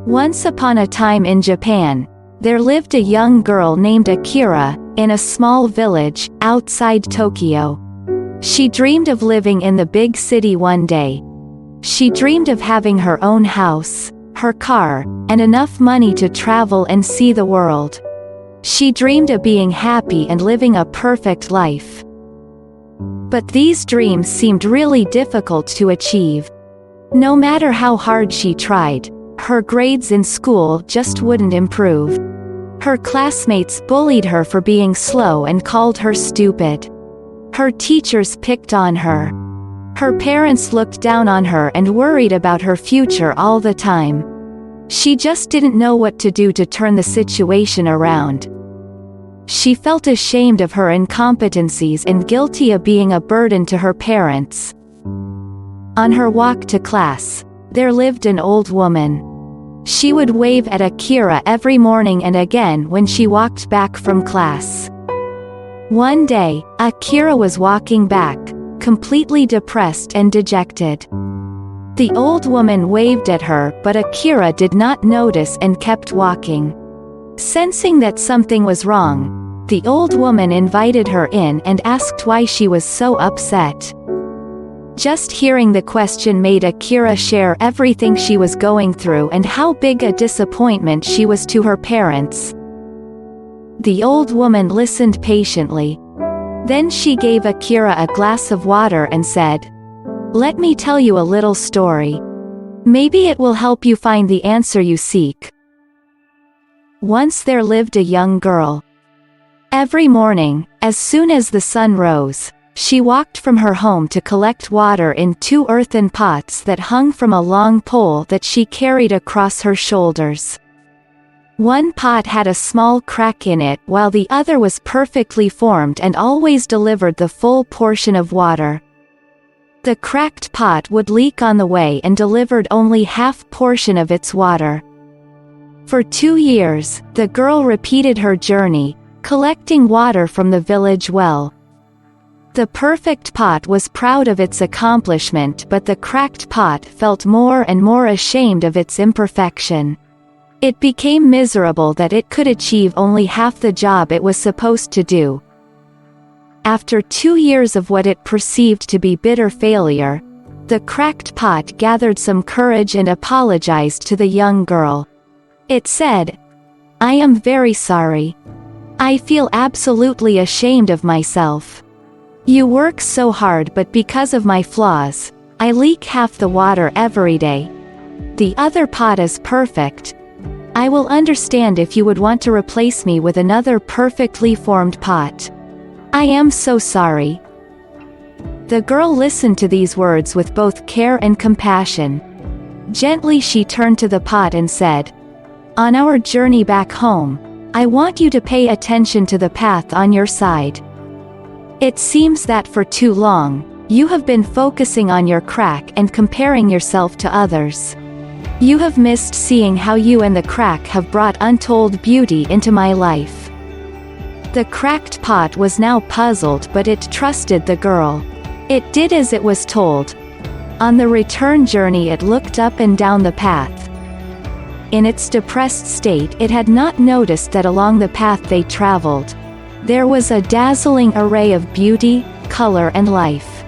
Once upon a time in Japan, there lived a young girl named Akira, in a small village, outside Tokyo. She dreamed of living in the big city one day. She dreamed of having her own house, her car, and enough money to travel and see the world. She dreamed of being happy and living a perfect life. But these dreams seemed really difficult to achieve. No matter how hard she tried, her grades in school just wouldn't improve. Her classmates bullied her for being slow and called her stupid. Her teachers picked on her. Her parents looked down on her and worried about her future all the time. She just didn't know what to do to turn the situation around. She felt ashamed of her incompetencies and guilty of being a burden to her parents. On her walk to class, there lived an old woman. She would wave at Akira every morning and again when she walked back from class. One day, Akira was walking back, completely depressed and dejected. The old woman waved at her, but Akira did not notice and kept walking. Sensing that something was wrong, the old woman invited her in and asked why she was so upset. Just hearing the question made Akira share everything she was going through and how big a disappointment she was to her parents. The old woman listened patiently. Then she gave Akira a glass of water and said, "Let me tell you a little story. Maybe it will help you find the answer you seek." Once there lived a young girl. Every morning, as soon as the sun rose, she walked from her home to collect water in 2 earthen pots that hung from a long pole that she carried across her shoulders. One pot had a small crack in it while the other was perfectly formed and always delivered the full portion of water. The cracked pot would leak on the way and delivered only half portion of its water. For 2 years, the girl repeated her journey, collecting water from the village well. The perfect pot was proud of its accomplishment, but the cracked pot felt more and more ashamed of its imperfection. It became miserable that it could achieve only half the job it was supposed to do. After 2 years of what it perceived to be bitter failure, the cracked pot gathered some courage and apologized to the young girl. It said, "I am very sorry. I feel absolutely ashamed of myself. You work so hard, but because of my flaws, I leak half the water every day. The other pot is perfect. I will understand if you would want to replace me with another perfectly formed pot. I am so sorry." The girl listened to these words with both care and compassion. Gently she turned to the pot and said, "On our journey back home, I want you to pay attention to the path on your side. It seems that for too long, you have been focusing on your crack and comparing yourself to others. You have missed seeing how you and the crack have brought untold beauty into my life." The cracked pot was now puzzled, but it trusted the girl. It did as it was told. On the return journey it looked up and down the path. In its depressed state it had not noticed that along the path they traveled, there was a dazzling array of beauty, color and life.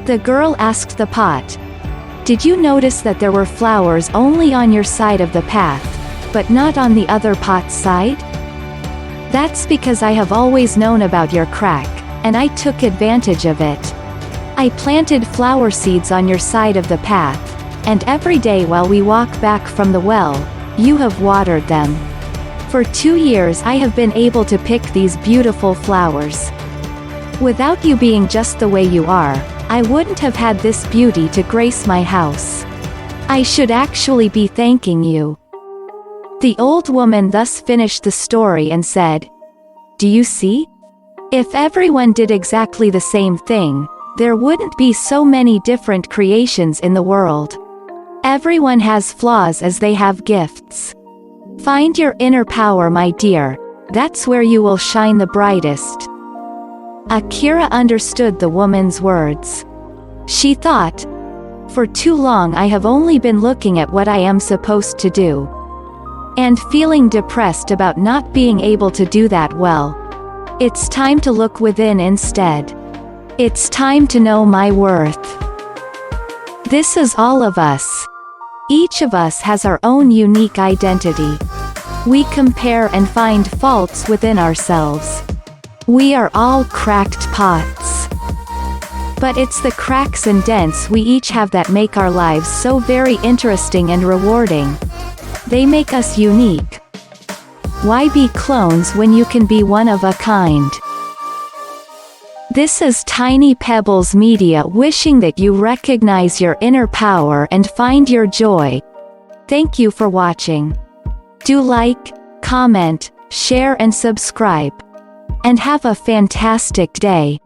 The girl asked the pot, "Did you notice that there were flowers only on your side of the path, but not on the other pot's side?" "That's because I have always known about your crack, and I took advantage of it. I planted flower seeds on your side of the path, and every day while we walk back from the well, you have watered them. For 2 years I have been able to pick these beautiful flowers. Without you being just the way you are, I wouldn't have had this beauty to grace my house. I should actually be thanking you." The old woman thus finished the story and said, "Do you see? If everyone did exactly the same thing, there wouldn't be so many different creations in the world. Everyone has flaws as they have gifts. Find your inner power, my dear. That's where you will shine the brightest." Akira understood the woman's words. She thought, For too long I have only been looking at what I am supposed to do. And feeling depressed about not being able to do that well. It's time to look within instead. It's time to know my worth. This is all of us. Each of us has our own unique identity. We compare and find faults within ourselves. We are all cracked pots. But it's the cracks and dents we each have that make our lives so very interesting and rewarding. They make us unique. Why be clones when you can be one of a kind? This is Tiny Pebbles Media wishing that you recognize your inner power and find your joy. Thank you for watching. Do like, comment, share and subscribe. And have a fantastic day.